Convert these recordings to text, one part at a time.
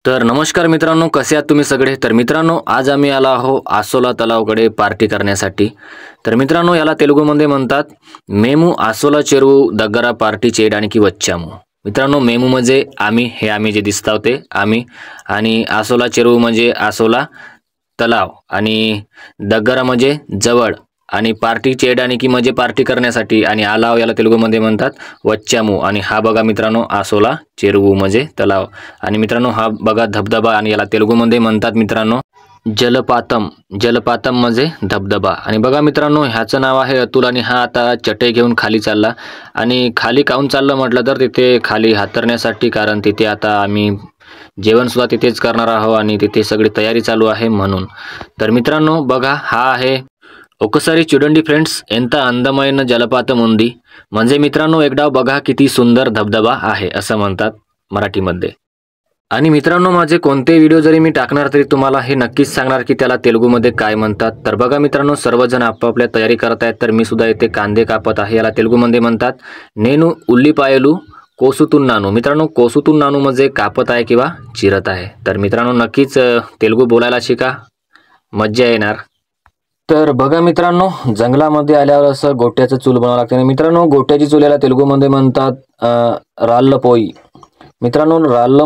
तर नमस्कार मित्रांनो, कसे आहात तुम्ही सगळे। तर मित्रांनो, आज आम्ही आलो आहो आसोला तलावकडे पार्टी करण्यासाठी। तर मित्रांनो, याला तेलुगूमध्ये म्हणतात मेमू आसोला चेरुवू दग्गरा पार्टी చేయడానికి వచ్చాము। मित्रांनो, मेमू म्हणजे आम्ही, हे आम्ही जे दिसताव ते आम्ही, आणि आसोला चेरुवू म्हणजे आसोला तलाव, आणि दग्गरा म्हणजे जवळ, आणि पार्टी చేయడానికి म्हणजे पार्टी करण्यासाठी, आणि आलाव याला तेलुगूमध्ये म्हणतात वच्चामू। आणि हा बघा मित्रांनो आसोला चेरुवू म्हणजे तलाव, आणि मित्रांनो हा बघा धबधबा, आणि याला तेलुगूमध्ये म्हणतात मित्रांनो जलपातम। जलपातम म्हणजे धबधबा। आणि बघा मित्रांनो, ह्याचं नाव आहे अतुल, आणि हा आता चटई घेऊन खाली चालला। आणि खाली काऊन चाललं म्हटलं तर तिथे खाली हातरण्यासाठी, कारण तिथे आता आम्ही जेवण सुद्धा तिथेच करणार आहोत आणि तिथे सगळी तयारी चालू आहे म्हणून। तर मित्रांनो बघा, हा आहे ఒకసారి చూడండి फ्रेंड्स, ఎంత అందమైన జలపాతం ఉంది। म्हणजे मित्रांनो एकदा बघा किती सुंदर धबधबा आहे असं म्हणतात मराठीमध्ये। आणि मित्रांनो, माझे कोणते व्हिडिओ जरी मी टाकणार तरी तुम्हाला हे नक्कीच सांगणार की त्याला तेलुगूमध्ये काय म्हणतात। तर बघा मित्रांनो, सर्वजण आपापल्या तयारी करत आहेत, तर मी सुद्धा इथे कांदे कापत आहे। याला तेलुगूमध्ये म्हणतात नेनु उल्लीपायलू कोसुतुन्नानू। मित्रांनो, कोसुतुन्नानू म्हणजे कापत आहे किंवा चिरत आहे। तर मित्रांनो नक्कीच तेलुगू बोलायला शिका, मज्जा येणार। तर बघा मित्रांनो, जंगलामध्ये आल्यावर असं गोट्याचं चूल बनावं लागते। आणि मित्रांनो, गोट्याची चूल याला तेलुगूमध्ये म्हणतात राल्ल पोई। मित्रांनो, राल्लो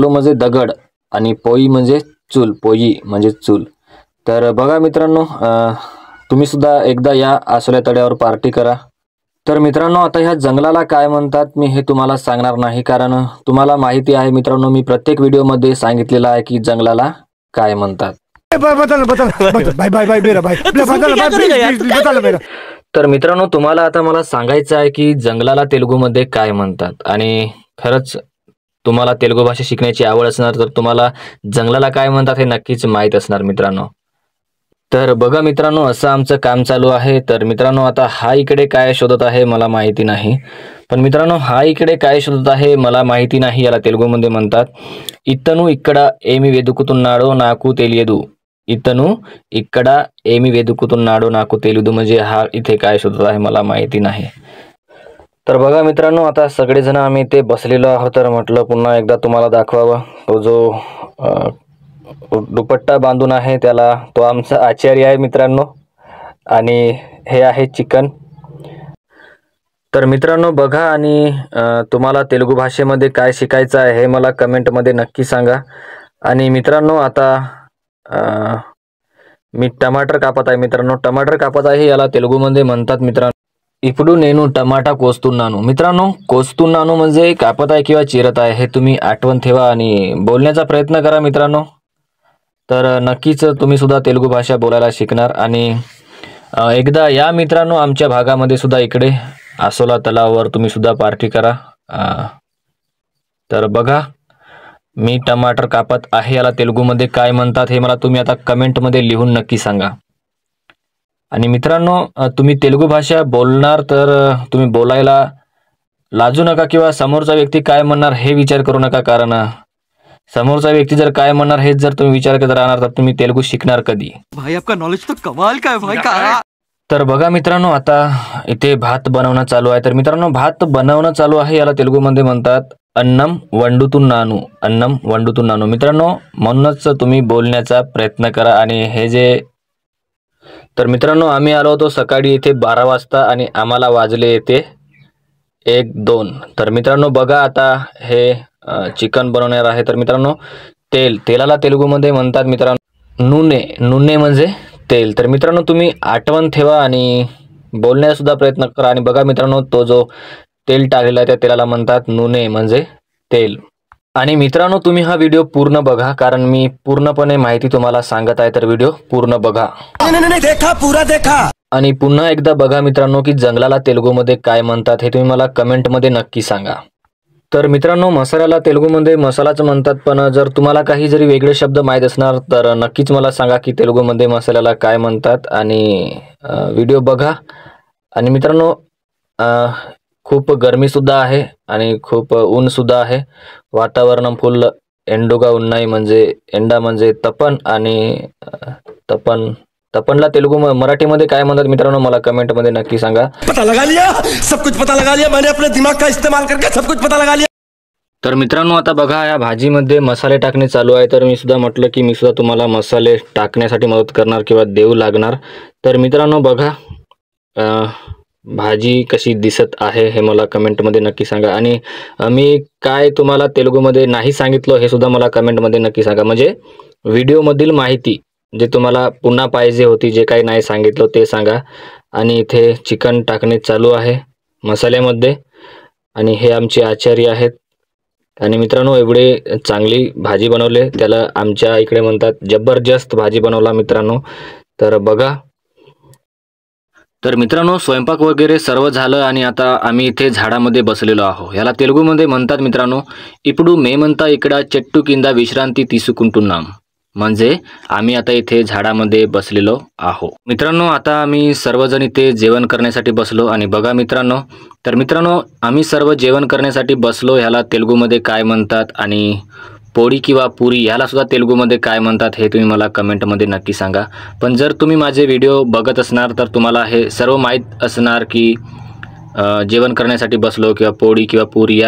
म्हणजे दगड, आणि पोई म्हणजे चूल, पोई म्हणजे चूल। तर बघा मित्रांनो, तुम्ही सुद्धा एकदा या आसोल्या तळ्यावर पार्टी करा। तर मित्रांनो, आता ह्या जंगलाला काय म्हणतात मी हे तुम्हाला सांगणार नाही, कारण तुम्हाला माहिती आहे मित्रांनो, मी प्रत्येक व्हिडिओमध्ये सांगितलेलं आहे की जंगलाला काय म्हणतात। तर मित्रांनो, तुम्हाला आता मला सांगायचं आहे की जंगलाला तेलुगूमध्ये काय म्हणतात। आणि खरंच तुम्हाला तेलुगू भाषा शिकण्याची आवड असणार तर तुम्हाला जंगलाला काय म्हणतात हे नक्कीच माहीत असणार मित्रांनो। तर बघा मित्रांनो, असं आमचं काम चालू आहे। तर मित्रांनो, आता हा इकडे काय शोधत आहे मला माहिती नाही, पण मित्रांनो हा इकडे काय शोधत आहे मला माहिती नाही। याला तेलुगूमध्ये म्हणतात इतनु इक्कड ఏమి వెతుకుతున్నాడో నాకు తెలియదు। इतनु इक्कड ఏమి వెతుకుతున్నాడో నాకు తెలియదు म्हणजे हा इथे काय शोधत आहे मला माहिती नाही। तर बघा मित्रांनो, आता सगळेजण आम्ही इथे बसलेलो आहोत, तर म्हटलं पुन्हा एकदा तुम्हाला दाखवावा। तो जो दुपट्टा बांधून आहे त्याला, तो आमचा आचार्य आहे मित्रांनो, आणि हे आहे चिकन। तर मित्रांनो बघा, आणि तुम्हाला तेलुगू भाषेमध्ये काय शिकायचं आहे हे मला कमेंटमध्ये नक्की सांगा। आणि मित्रांनो, आता मी टमाटर कापत आहे मित्रांनो, टमाटर कापत आहे याला तेलुगूमध्ये म्हणतात मित्रांनो ఇప్పుడు నేను टमाटा कोस्तुन्नानू। मित्रांनो, कोस्तुन्नानू म्हणजे कापत आहे किंवा चिरत आहे, हे तुम्ही आठवण ठेवा आणि बोलण्याचा प्रयत्न करा मित्रांनो। तर नक्कीच तुम्ही सुद्धा तेलुगू भाषा बोलायला शिकणार। आणि एकदा या मित्रांनो आमच्या भागामध्ये सुद्धा, इकडे आसोला तलावावर तुम्ही सुद्धा पार्टी करा। तर बघा, मी टमाटर कापत आहे याला तेलुगूमध्ये काय म्हणतात हे मला तुम्ही आता कमेंटमध्ये लिहून नक्की सांगा। आणि मित्रांनो, तुम्ही तेलुगू भाषा बोलणार तर तुम्ही बोलायला लाजू नका, किंवा समोरचा व्यक्ती काय म्हणणार हे विचार करू नका, कारण समोरचा व्यक्ती जर काय म्हणणार हेच जर तुम्ही विचार करत राहणार तर तुम्ही तेलुगू शिकणार कधी। भाई आपका नॉलेज तो कमाल का है भाई का। तर बघा मित्रांनो, आता इथे भात बनवणं चालू आहे। तर मित्रांनो, भात बनवणं चालू आहे याला तेलुगूमध्ये म्हणतात अन्नम वंडुतुन्नानू। अन्नम वंडुतुन्नानू मित्रांनो, म्हणूनच तुम्ही बोलण्याचा प्रयत्न करा। आणि हे जे, तर मित्रांनो आम्ही आलो होतो सकाळी इथे 12 वाजता, आणि आम्हाला वाजले येते 1-2। तर मित्रांनो बघा, आता हे चिकन बनवणार आहे। तर मित्रांनो, तेलाला तेलुगूमध्ये म्हणतात मित्रांनो नूने। नूने म्हणजे तेल। तर मित्रांनो तुम्ही आठवण ठेवा आणि बोलण्याचा सुद्धा प्रयत्न करा। आणि बघा मित्रांनो, तो जो तेल टाकलेला आहे त्या तेलाला म्हणतात नूने म्हणजे तेल। आणि मित्रांनो, तुम्ही हा व्हिडिओ पूर्ण बघा, कारण मी पूर्णपणे माहिती तुम्हाला सांगत आहे, तर व्हिडिओ पूर्ण बघा। देखा, पूरा देखा। आणि पुन्हा एकदा बघा मित्रांनो की जंगलाला तेलुगूमध्ये काय म्हणतात हे तुम्ही मला कमेंटमध्ये नक्की सांगा। तर मित्रांनो, मसाल्याला तेलुगूमध्ये मसालाच म्हणतात, पण जर तुम्हाला काही जरी वेगळे शब्द माहीत असणार तर नक्कीच मला सांगा की तेलुगूमध्ये मसाल्याला काय म्हणतात। आणि व्हिडिओ बघा। आणि मित्रांनो, खूप गरमी सुद्धा आहे आणि खूप ऊन सुद्धा आहे, वातावरण फुल एंडुगा उन्नाई म्हणजे एंडा म्हणजे तपन, आणि तपनला तेलुगू मराठीमध्ये काय म्हणतात मित्रांनो मला कमेंटमध्ये नक्की सांगा। पता लगा लिया, सब कुछ पता लगा लिया मैंने, अपने दिमाग का इस्तेमाल करके सब कुछ पता लगा लिया। तर मित्रांनो आता बघा या भाजीमध्ये मसाले टाकणे चालू आहे. तर मी सुद्धा म्हटलं की मी सुद्धा तुम्हाला मसाले टाकण्यासाठी मदत करणार किंवा देऊ लागणार. तर मित्रांनो बघा भाजी कशी दिसत आहे हे मला कमेंटमध्ये नक्की सांगा. आणि मी काय तुम्हाला तेलुगूमध्ये नाही सांगितलं हे सुद्धा मला कमेंटमध्ये नक्की सांगा. म्हणजे व्हिडिओमधील माहिती जे तुम्हाला पुन्हा पाहिजे होती, जे काही नाही सांगितलं ते सांगा. आणि इथे चिकन टाकणे चालू आहे मसाल्यामध्ये. आणि हे आमचे आचार्य आहेत. आणि मित्रांनो एवढे चांगली भाजी बनवले, त्याला आमच्या इकडे म्हणतात जबरदस्त भाजी बनवला मित्रांनो. तर बघा. तर मित्रांनो स्वयंपाक वगैरे सर्व झालं आणि आता आम्ही इथे झाडामध्ये बसलेलो आहोत. याला तेलुगूमध्ये म्हणतात मित्रांनो इपडू मेमंता इकडा चट्टू किंदा विश्रांती తీసుకుంటున్నాం. म्हणजे आम्ही आता इथे झाडामध्ये बसलेलो आहोत. मित्रांनो आता आम्ही सर्वजण इथे जेवण करण्यासाठी बसलो. आणि बघा मित्रांनो, तर मित्रांनो आम्ही सर्व जेवण करण्यासाठी बसलो. ह्याला तेलुगूमध्ये काय म्हणतात आणि पोळी किंवा पुरी ह्याला सुद्धा तेलुगूमध्ये काय म्हणतात हे तुम्ही मला कमेंटमध्ये नक्की सांगा. पण जर तुम्ही माझे व्हिडिओ बघत असणार तर तुम्हाला हे सर्व माहीत असणार की जेवण करण्यासाठी बसलो किंवा पोळी किंवा पुरी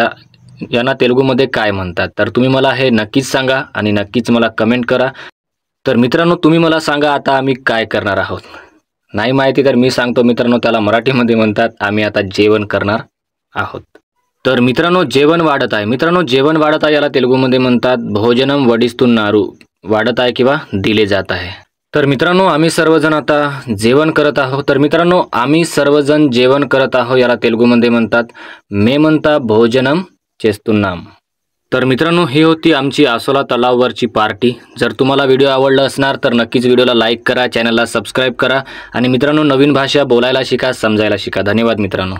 यांना तेलुगूमध्ये काय म्हणतात. तर तुम्ही मला हे नक्कीच सांगा आणि नक्कीच मला कमेंट करा. तर मित्रांनो तुम्ही मला सांगा आता आम्ही काय करणार आहोत. नाही माहिती तर मी सांगतो मित्रांनो, त्याला मराठीमध्ये म्हणतात आम्ही आता जेवण करणार आहोत. तर मित्रांनो जेवण वाढत आहे. मित्रांनो जेवण वाढत आहे याला तेलुगूमध्ये म्हणतात भोजनम वडिस्तुन्नारू. वाढत आहे किंवा दिले जात आहे. तर मित्रांनो आम्ही सर्वजण आता जेवण करत आहोत. तर मित्रांनो आम्ही सर्वजण जेवण करत आहोत याला तेलुगूमध्ये म्हणतात मेमंता भोजनम चेस्तुन्नाम. तर मित्रांनो ही होती आमची आसोला तलाववरची पार्टी. जर तुम्हाला व्हिडिओ आवडला असणार तर नक्कीच व्हिडिओला लाईक करा, चॅनलला सबस्क्राईब करा आणि मित्रांनो नवीन भाषा बोलायला शिका, समजायला शिका. धन्यवाद मित्रांनो.